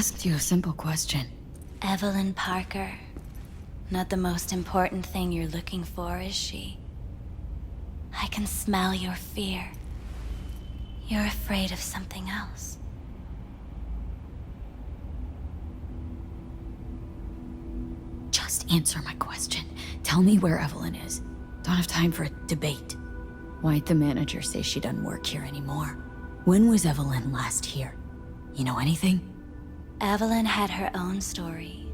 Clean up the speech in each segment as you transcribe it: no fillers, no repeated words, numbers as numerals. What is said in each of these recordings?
asked you a simple question. Evelyn Parker. Not the most important thing you're looking for, is she? I can smell your fear. You're afraid of something else. Just answer my question. Tell me where Evelyn is. Don't have time for a debate. Why'd the manager say she doesn't work here anymore? When was Evelyn last here? You know anything? Evelyn had her own story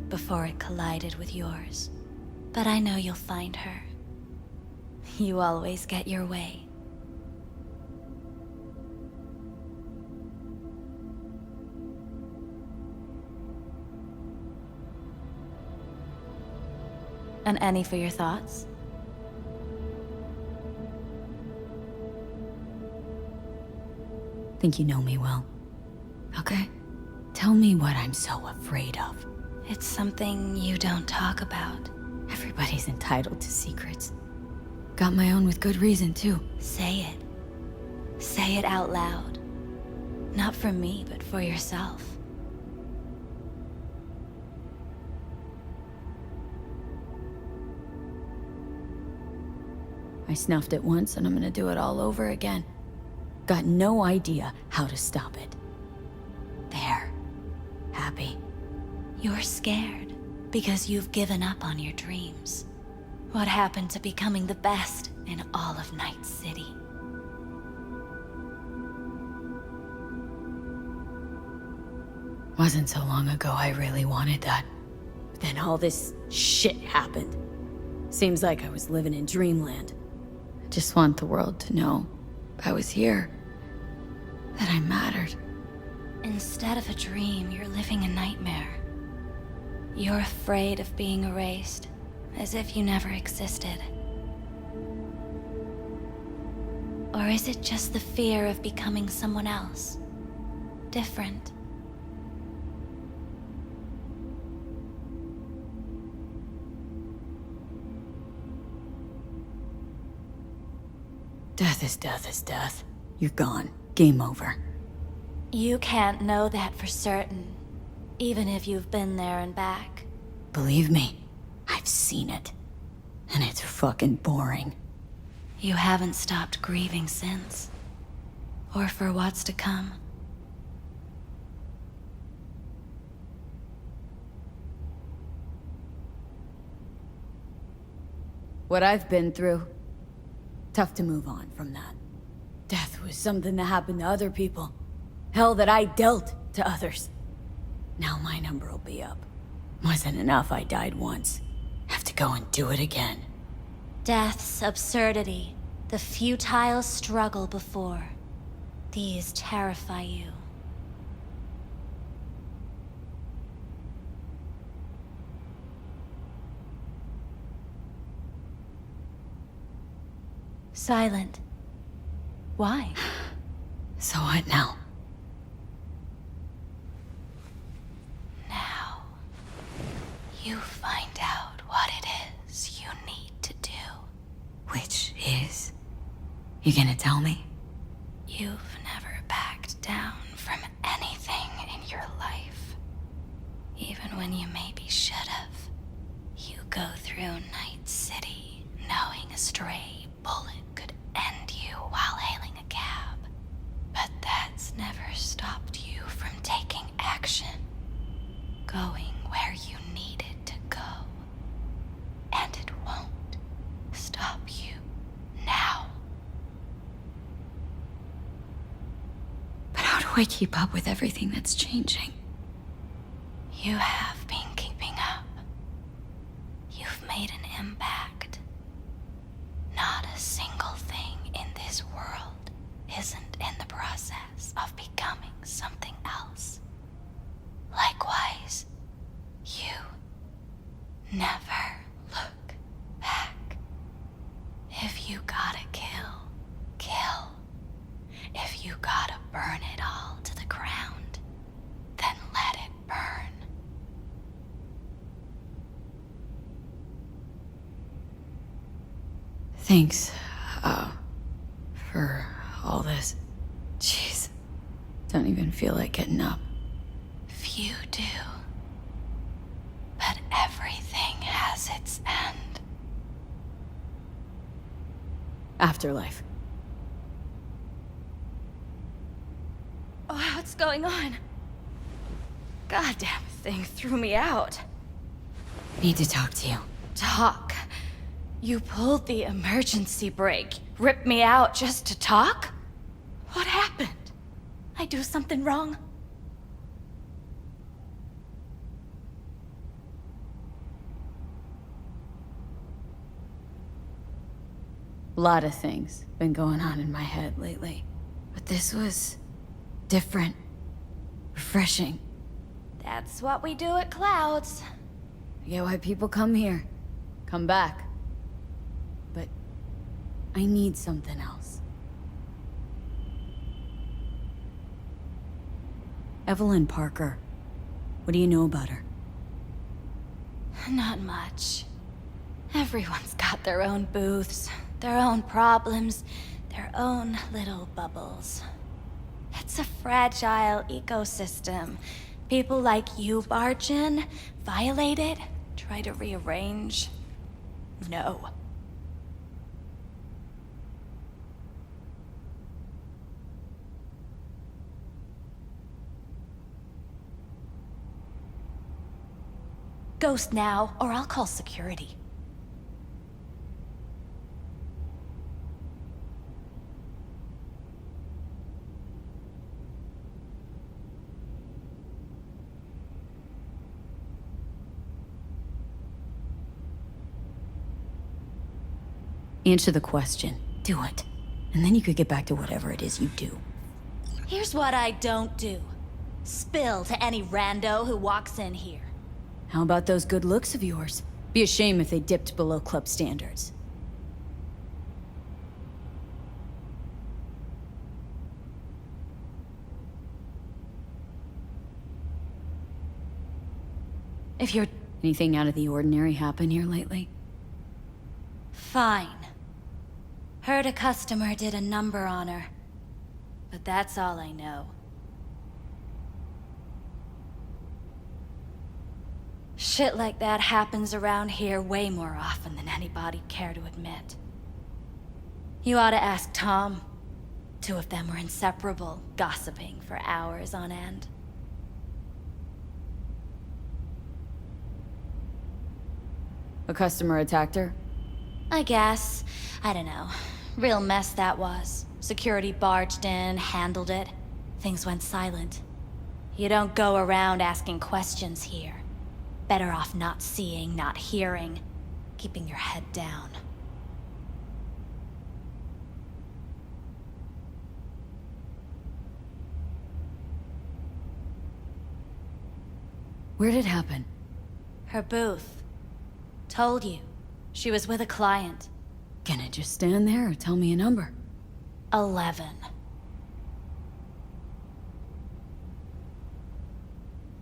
before it collided with yours. But I know you'll find her. You always get your way. And any for your thoughts? Think you know me well. Okay? Tell me what I'm so afraid of. It's something you don't talk about. Everybody's entitled to secrets. Got my own with good reason, too. Say it. Say it out loud. Not for me, but for yourself. I snuffed it once, and I'm gonna do it all over again. Got no idea how to stop it. There. Happy. You're scared because you've given up on your dreams. What happened to becoming the best in all of Night City? Wasn't so long ago I really wanted that. But then all this shit happened. Seems like I was living in dreamland. I just want the world to know I was here. That I mattered. Instead of a dream, you're living a nightmare. You're afraid of being erased, as if you never existed. Or is it just the fear of becoming someone else? Different. Death is death is death. You're gone. Game over. You can't know that for certain, even if you've been there and back. Believe me, I've seen it. And it's fucking boring. You haven't stopped grieving since. Or for what's to come. What I've been through, tough to move on from that. Death was something that happened to other people. Hell that I dealt to others. Now my number will be up. Wasn't enough I died once. Have to go and do it again. Death's absurdity, the futile struggle before. These terrify you. Silent. Why? So what now? Now, you find out what it is you need to do. Which is? You gonna tell me? You've never backed down from anything in your life. Even when you maybe should have. You go through Night City knowing a stray bullet could end you while hailing a cab. But that's never stopped you from taking action. Going where you needed to go. And it won't stop you now. But how do I keep up with everything that's changing? You have been keeping up. You've made an impact. Not a single thing in this world isn't in the process of becoming something else. Likewise, you never look back. If you gotta kill, kill. If you gotta burn it all to the ground, then let it burn. Thanks, for all this. Jeez, don't even feel like getting up. you do. But everything has its end. Afterlife. Oh, what's going on? Goddamn thing threw me out. Need to talk to you. Talk? You pulled the emergency brake, ripped me out just to talk? What happened? I do something wrong? A lot of things been going on in my head lately. But this was different. Refreshing. That's what we do at Clouds. I get why people come here. Come back. But I need something else. Evelyn Parker. What do you know about her? Not much. Everyone's got their own booths, their own problems, their own little bubbles. It's a fragile ecosystem. People like you barge in, violate it, try to rearrange. No. Ghost now, or I'll call security. Answer the question. Do it. And then you could get back to whatever it is you do. Here's what I don't do. Spill to any rando who walks in here. How about those good looks of yours? Be a shame if they dipped below club standards. If you're Anything out of the ordinary happen here lately? fine. Heard a customer did a number on her. But that's all I know. Shit like that happens around here way more often than anybody'd care to admit. You ought to ask Tom. Two of them were inseparable, gossiping for hours on end. A customer attacked her? I guess. I don't know. Real mess that was. Security barged in, handled it. Things went silent. You don't go around asking questions here. Better off not seeing, not hearing. Keeping your head down. Where'd it happen? Her booth. Told you. She was with a client. Can I just stand there or tell me a number? 11.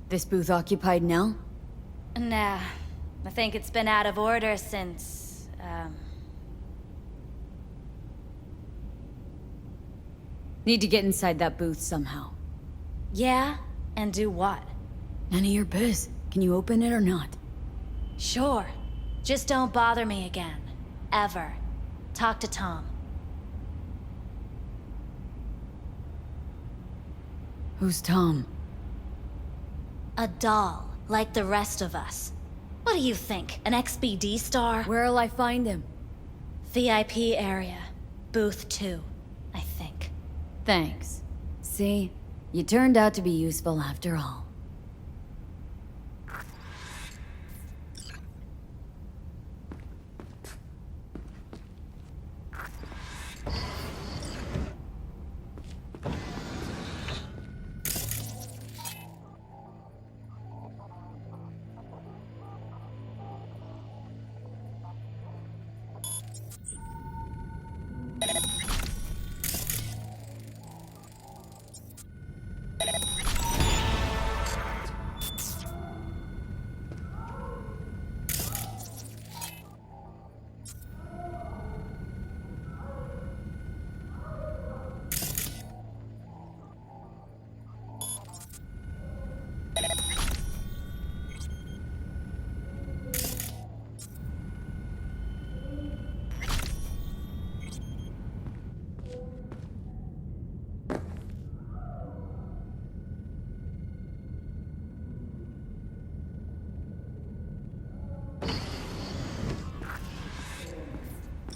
This booth occupied now? Nah. I think it's been out of order since, Need to get inside that booth somehow. Yeah? And do what? None of your biz. Can you open it or not? Sure. Just don't bother me again. Ever. Talk to Tom. Who's Tom? A doll, like the rest of us. What do you think? An XBD star? Where'll I find him? VIP area. Booth 2, I think. Thanks. See? You turned out to be useful after all.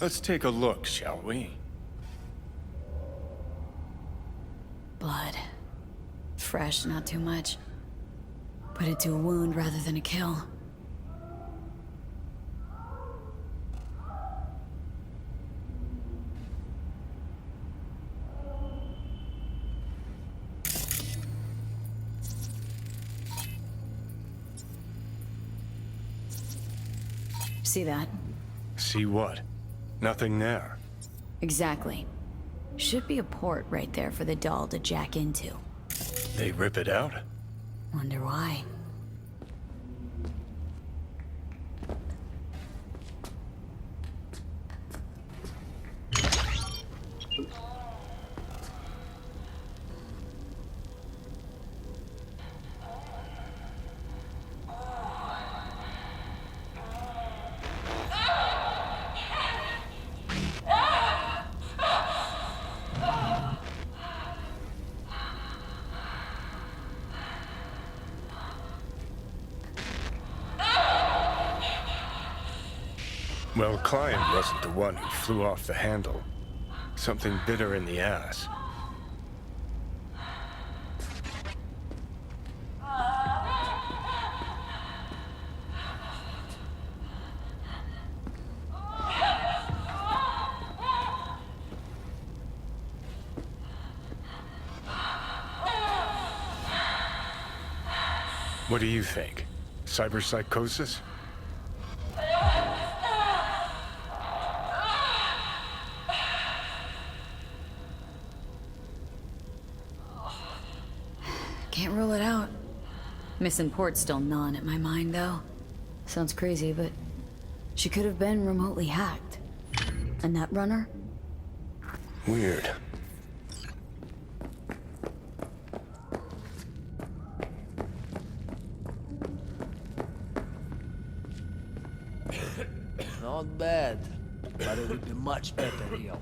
Let's take a look, shall we? Blood. Fresh, not too much. Put it to a wound rather than a kill. See that? See what? Nothing there. Exactly. Should be a port right there for the doll to jack into. They rip it out? Wonder why. Well, Client wasn't the one who flew off the handle. Something bit her in the ass. What do you think? Cyberpsychosis? Can't rule it out. Missing port's still gnawing at my mind, though. Sounds crazy, but she could have been remotely hacked. A nut runner? Weird. Not bad, but it would be much better real.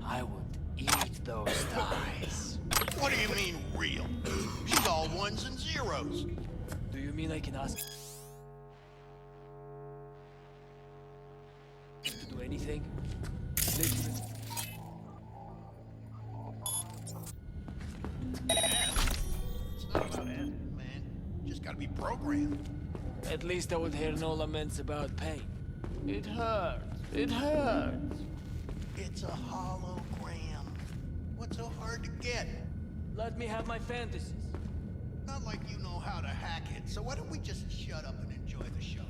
I would eat those thighs. What do you mean, real? She's all ones and zeros. Do you mean I can ask to do anything? Literally. It's not about asking, man. Just gotta be programmed. At least I would hear no laments about pain. It hurts. It hurts. It's a hologram. What's so hard to get? Let me have my fantasies. Not like you know how to hack it, so why don't we just shut up and enjoy the show?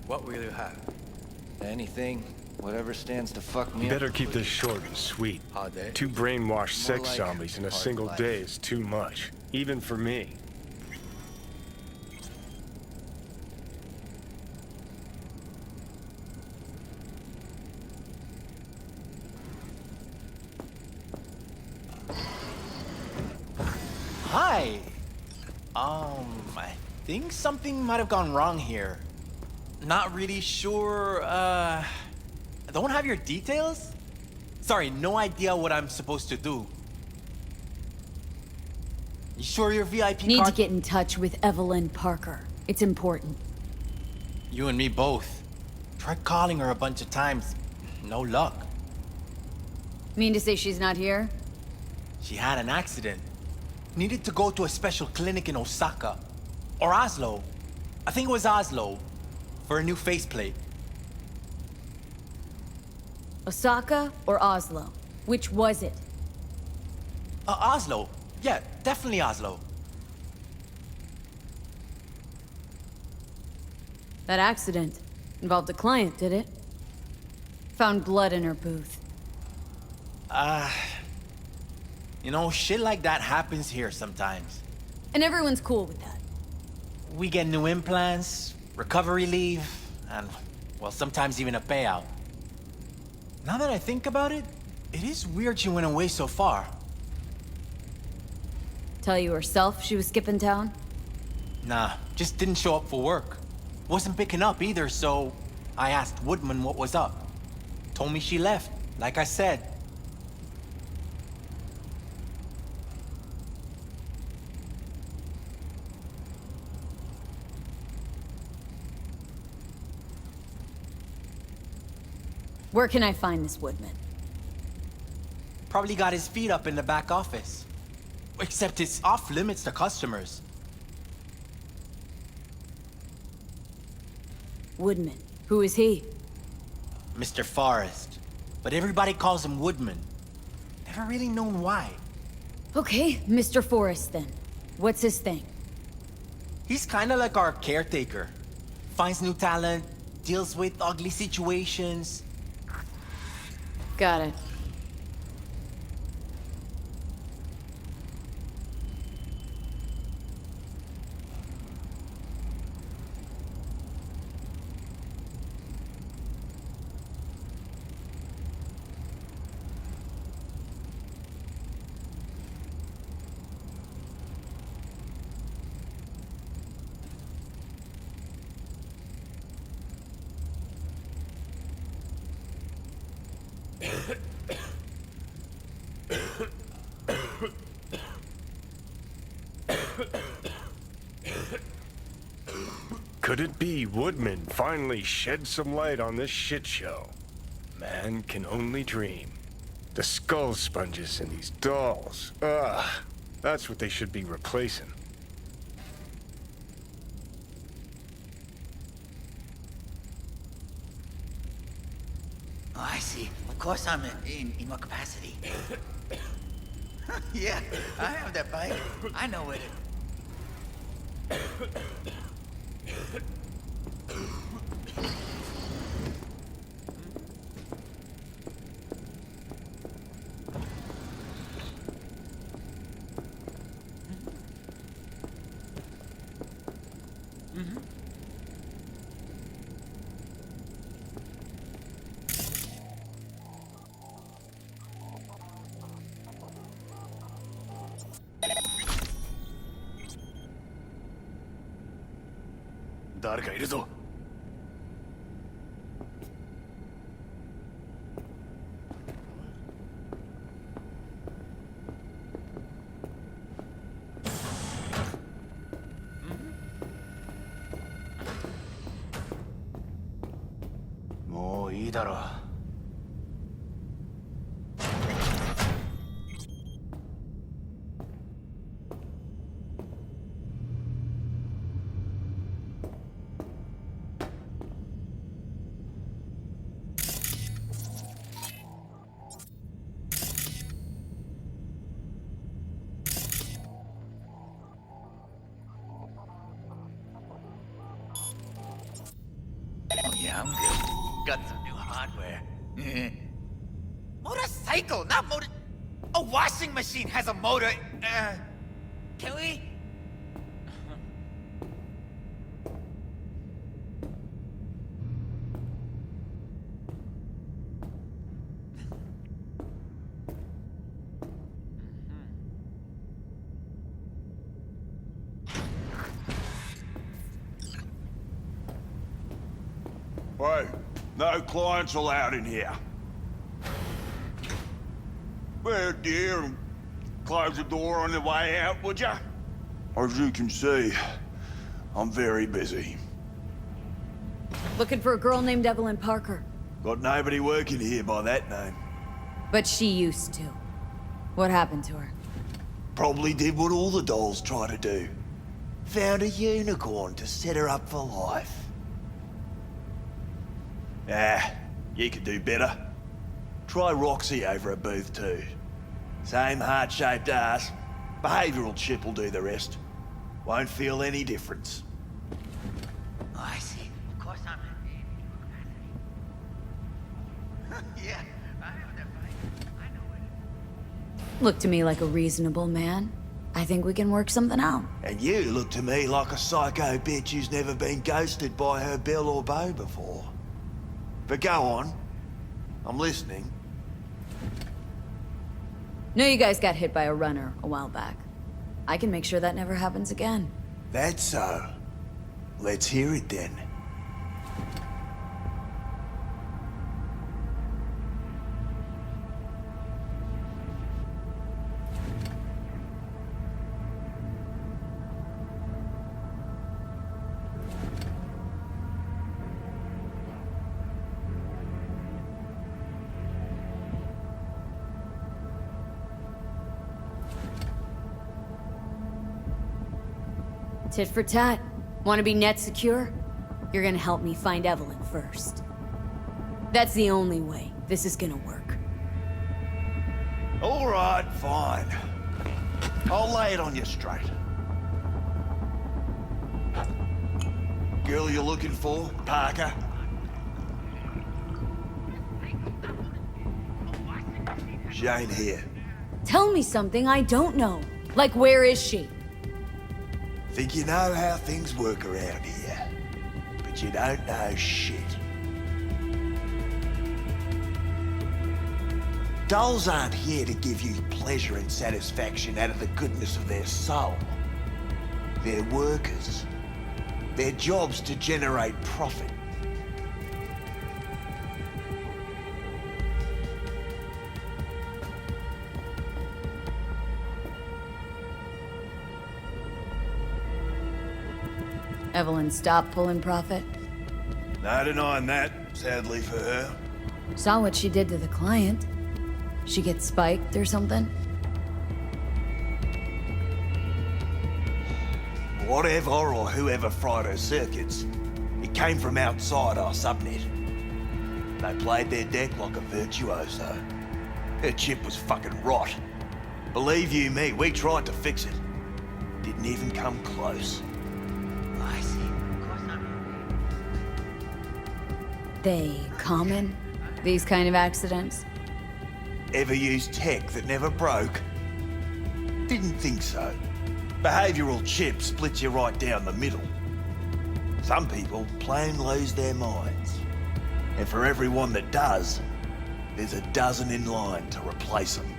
What will you have? Anything. Whatever stands to fuck me You up. better keep this short and sweet. Hard day. 2 brainwashed sex like zombies in a hard single life. day is too much, even for me. Hi. I think something might have gone wrong here. Not really sure, don't have your details? Sorry, no idea what I'm supposed to do. You sure your VIP Need to card? get in touch with Evelyn Parker. It's important. You and me both. Tried calling her a bunch of times. No luck. Mean to say she's not here? She had an accident. Needed to go to a special clinic in Osaka. Or Oslo. I think it was Oslo. For a new faceplate. Osaka or Oslo? Which was it? Oslo. Yeah, definitely Oslo. That accident involved a client, did it? Found blood in her booth. You know, shit like that happens here sometimes. And everyone's cool with that. We get new implants, recovery leave, and, well, sometimes even a payout. Now that I think about it, it is weird she went away so far. Tell you herself she was skipping town? Nah, just didn't show up for work. Wasn't picking up either, so I asked Woodman what was up. Told me she left, like I said. Where can I find this Woodman? Probably got his feet up in the back office. Except it's off limits to customers. Woodman. Who is he? Mr. Forrest. But everybody calls him Woodman. Never really known why. Okay, Mr. Forrest then. What's his thing? He's kinda like our caretaker. Finds new talent, deals with ugly situations. Got it. Could it be Woodman finally shed some light on this shit show? Man can only dream. The skull sponges in these dolls. Ugh. That's what they should be replacing. Oh, I see. Of course I'm in what capacity? Yeah, I have that bike. I know it. More いいだろう。Oh, yeah, I'm good. Got some new hardware. Motorcycle, not motor... A washing machine has a motor. Can we? Hey, no clients allowed in here. Well, dear, and close the door on the way out, would ya? As you can see, I'm very busy. Looking for a girl named Evelyn Parker. Got nobody working here by that name. But she used to. What happened to her? Probably did what all the dolls try to do. Found a unicorn to set her up for life. Ah, you could do better. Try Roxy over at Booth 2. Same heart-shaped ass. Behavioral chip will do the rest. Won't feel any difference. Oh, I see. Of course I'm in. Yeah, I know that fight. I know it. Looked to me like a reasonable man. I think we can work something out. And you look to me like a psycho bitch who's never been ghosted by her belle or beau before. But go on. I'm listening. Know you guys got hit by a runner a while back. I can make sure that never happens again. That's so. Let's hear it then. Tit for tat. Want to be net secure? You're gonna help me find Evelyn first. That's the only way this is gonna work. All right, fine. I'll lay it on you straight. Girl you're looking for, Parker? She ain't here. Tell me something I don't know. Like, where is she? Think you know how things work around here, but you don't know shit. Dolls aren't here to give you pleasure and satisfaction out of the goodness of their soul. They're workers. Their job's to generate profit. Evelyn stopped pulling profit. No denying that, sadly for her. Saw what she did to the client. She gets spiked or something? Whatever or whoever fried her circuits, it came from outside our subnet. They played their deck like a virtuoso. Her chip was fucking rot. Believe you me, we tried to fix it. Didn't even come close. Oh, I see. Of course I'm in. They common? These kind of accidents? Ever used tech that never broke? Didn't think so. Behavioral chip splits you right down the middle. Some people plain lose their minds. And for everyone that does, there's a dozen in line to replace them.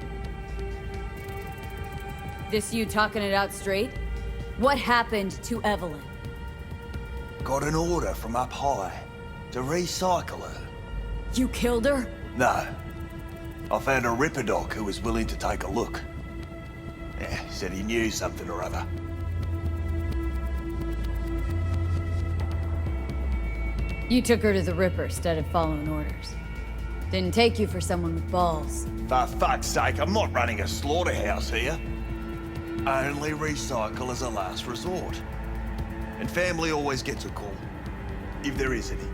This you talking it out straight? What happened to Evelyn? Got an order from up high to recycle her. You killed her? No. I found a ripper doc who was willing to take a look. Yeah, said he knew something or other. You took her to the Ripper instead of following orders. Didn't take you for someone with balls. For fuck's sake, I'm not running a slaughterhouse here. Only recycle as a last resort. And family always gets a call. If there is any.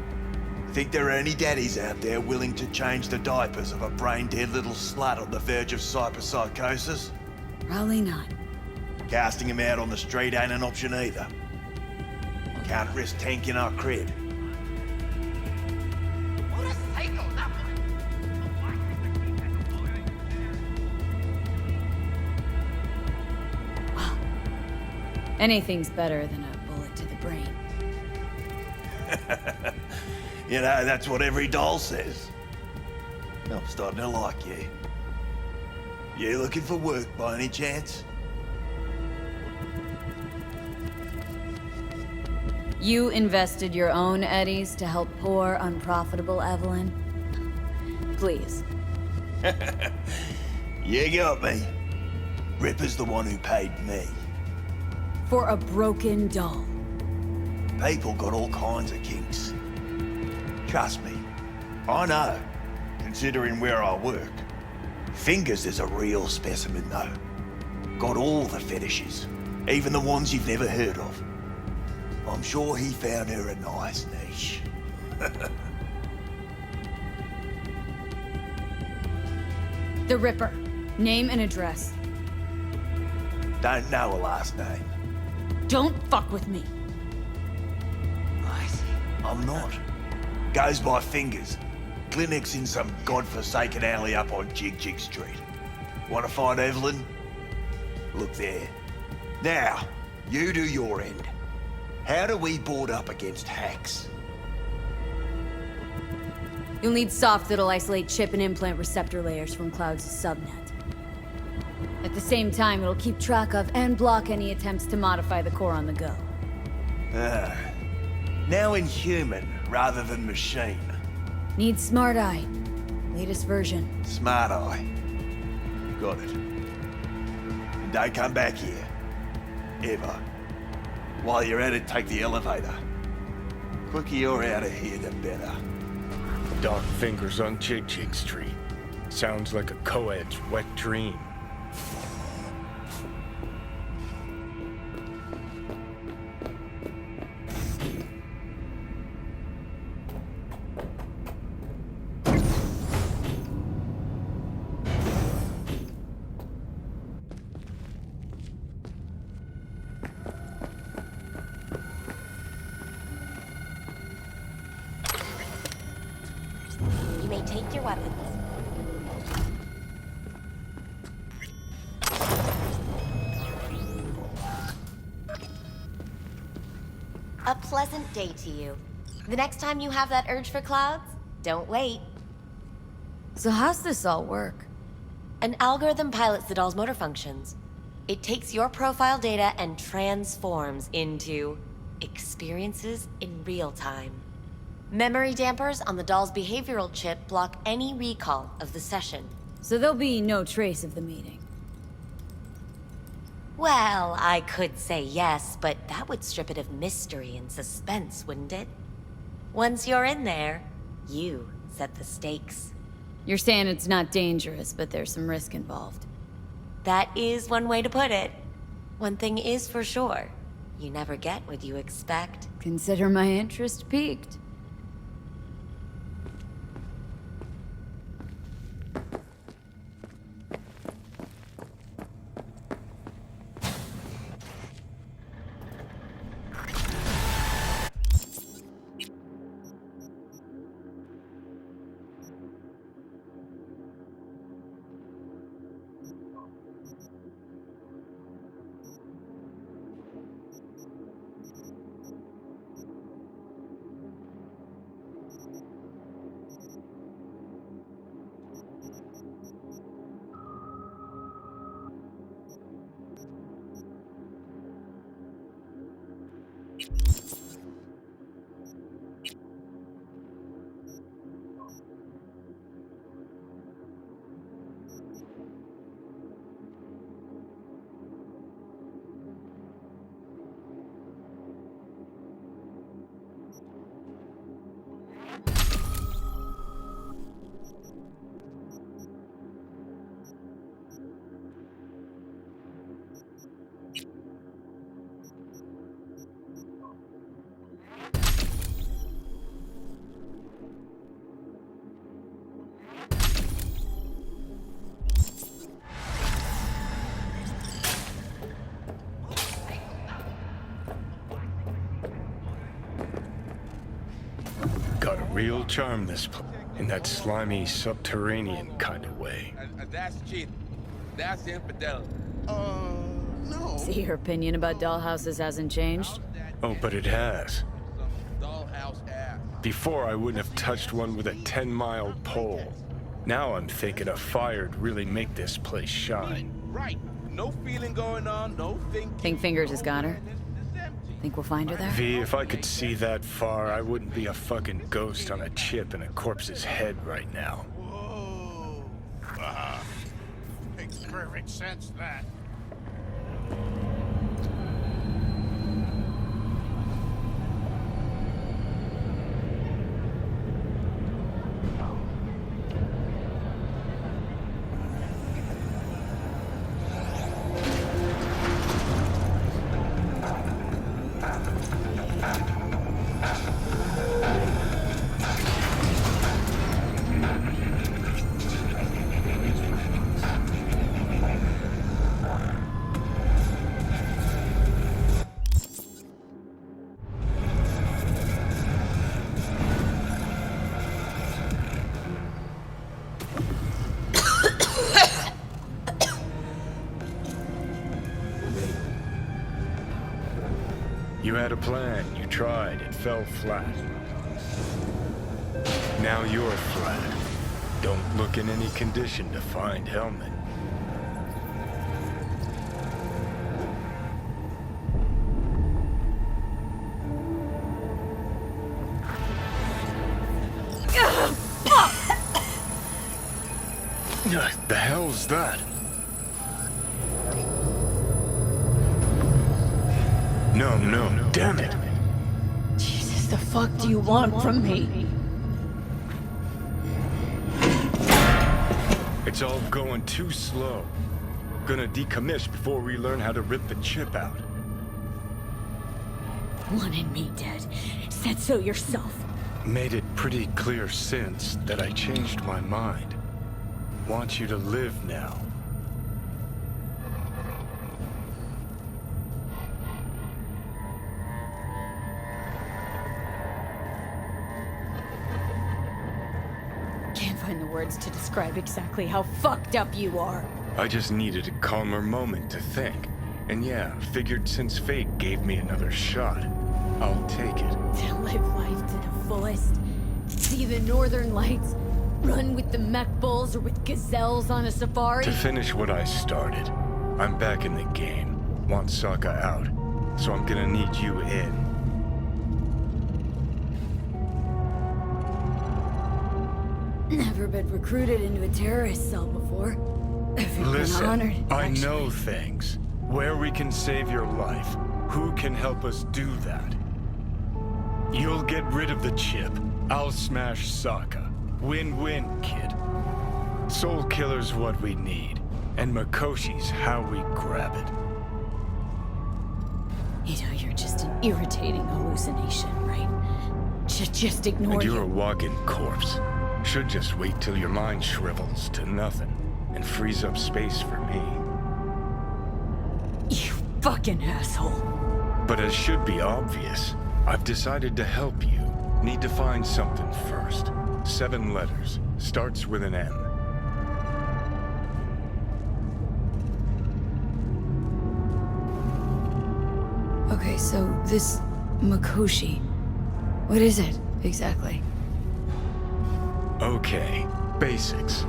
Think there are any daddies out there willing to change the diapers of a brain-dead little slut on the verge of cyberpsychosis? Probably not. Casting him out on the street ain't an option either. Can't risk tanking our cred. Motorcycle, not motor... Anything's better than a bullet to the brain. You know, that's what every doll says. I'm starting to like you. You looking for work by any chance? You invested your own eddies to help poor, unprofitable Evelyn? Please. You got me. Ripper's the one who paid me. For a broken doll. People got all kinds of kinks. Trust me, I know, considering where I work. Fingers is a real specimen, though. Got all the fetishes, even the ones you've never heard of. I'm sure he found her a nice niche. The Ripper. Name and address. Don't know a last name. Don't fuck with me. I'm not. Goes by Fingers. Clinic's in some godforsaken alley up on Jig Street. Want to find Evelyn? Look there. Now, you do your end. How do we board up against hacks? You'll need soft that'll isolate chip and implant receptor layers from Cloud's subnet. At the same time, it'll keep track of and block any attempts to modify the core on the go. Now in human rather than machine. Need Smart Eye. Latest version. Smart Eye. Got it. And don't come back here. Ever. While you're at it, take the elevator. Quicker you're out of here, the better. Dark fingers on Jig Street. Sounds like a co-ed's wet dream. You may take your weapons. A pleasant day to you. The next time you have that urge for clouds, don't wait. So how's this all work? An algorithm pilots the doll's motor functions. It takes your profile data and transforms into experiences in real time. Memory dampers on the doll's behavioral chip block any recall of the session. So there'll be no trace of the meeting. Well, I could say yes, but that would strip it of mystery and suspense, wouldn't it? Once you're in there, you set the stakes. You're saying it's not dangerous, but there's some risk involved. That is one way to put it. One thing is for sure, you never get what you expect. Consider my interest piqued. Got a real charm, this place. In that slimy, subterranean kind of way. That's cheating. That's infidel. No. See, your opinion about dollhouses hasn't changed? Oh, but it has. Before, I wouldn't have touched one with a 10-mile pole. Now I'm thinking a fire'd really make this place shine. Right. No feeling going on, no thinking. Think Fingers has got her? Think we'll find her there? V, if I could see that far, I wouldn't be a fucking ghost on a chip in a corpse's head right now. Whoa. Makes perfect sense, that. You had a plan, you tried, it fell flat. Now you're flat. Don't look in any condition to find Helmet. The hell's that? No, damn it. Jesus, the fuck do you want from me? It's all going too slow. Gonna decommiss before we learn how to rip the chip out. Wanted me dead. Said so yourself. Made it pretty clear since that I changed my mind. Want you to live now. Can't find the words to describe exactly how fucked up you are. I just needed a calmer moment to think. And yeah, figured since fate gave me another shot, I'll take it. To live life to the fullest. See the northern lights. Run with the mech bulls or with gazelles on a safari. To finish what I started, I'm back in the game. Want Sokka out, so I'm gonna need you in. Never been recruited into a terrorist cell before. I've been Listen, honored, I actually. know things. Where we can save your life. Who can help us do that? You'll get rid of the chip. I'll smash Sokka. Win-win, kid. Soul Killer's what we need. And Makoshi's how we grab it. You know, you're just an irritating hallucination, right? Should just ignore And you. you're a walking corpse. Should just wait till your mind shrivels to nothing and frees up space for me. You fucking asshole. But as should be obvious, I've decided to help you. Need to find something first. 7 letters. Starts with an M. Okay, so this Makoshi, what is it exactly? Okay, basics.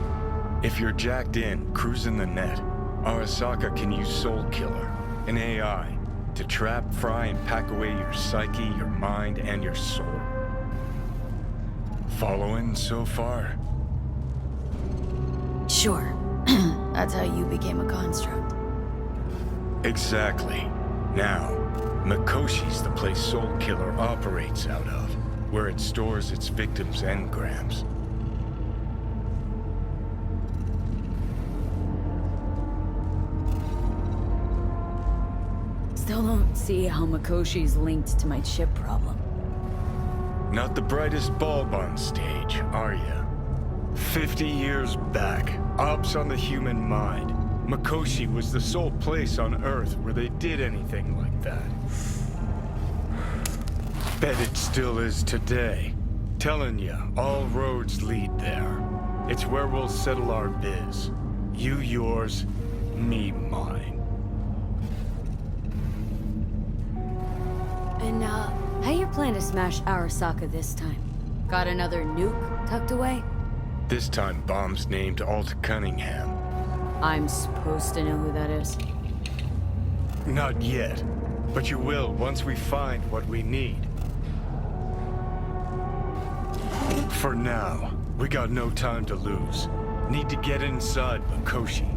If you're jacked in, cruising the net, Arasaka can use Soul Killer, an AI, to trap, fry, and pack away your psyche, your mind, and your soul. Following so far? Sure. That's how you became a construct. Exactly. Now, Makoshi's the place Soul Killer operates out of, where it stores its victims' engrams. Still don't see how Makoshi's linked to my chip problem. Not the brightest bulb on stage, are ya? 50 years back, ops on the human mind. Makoshi was the sole place on Earth where they did anything like that. Bet it still is today. Telling ya, all roads lead there. It's where we'll settle our biz. You yours, me mine. And, how you plan to smash Arasaka this time? Got another nuke tucked away? This time, bomb's named Alt Cunningham. I'm supposed to know who that is. Not yet, but you will once we find what we need. For now, we got no time to lose. Need to get inside Mikoshi.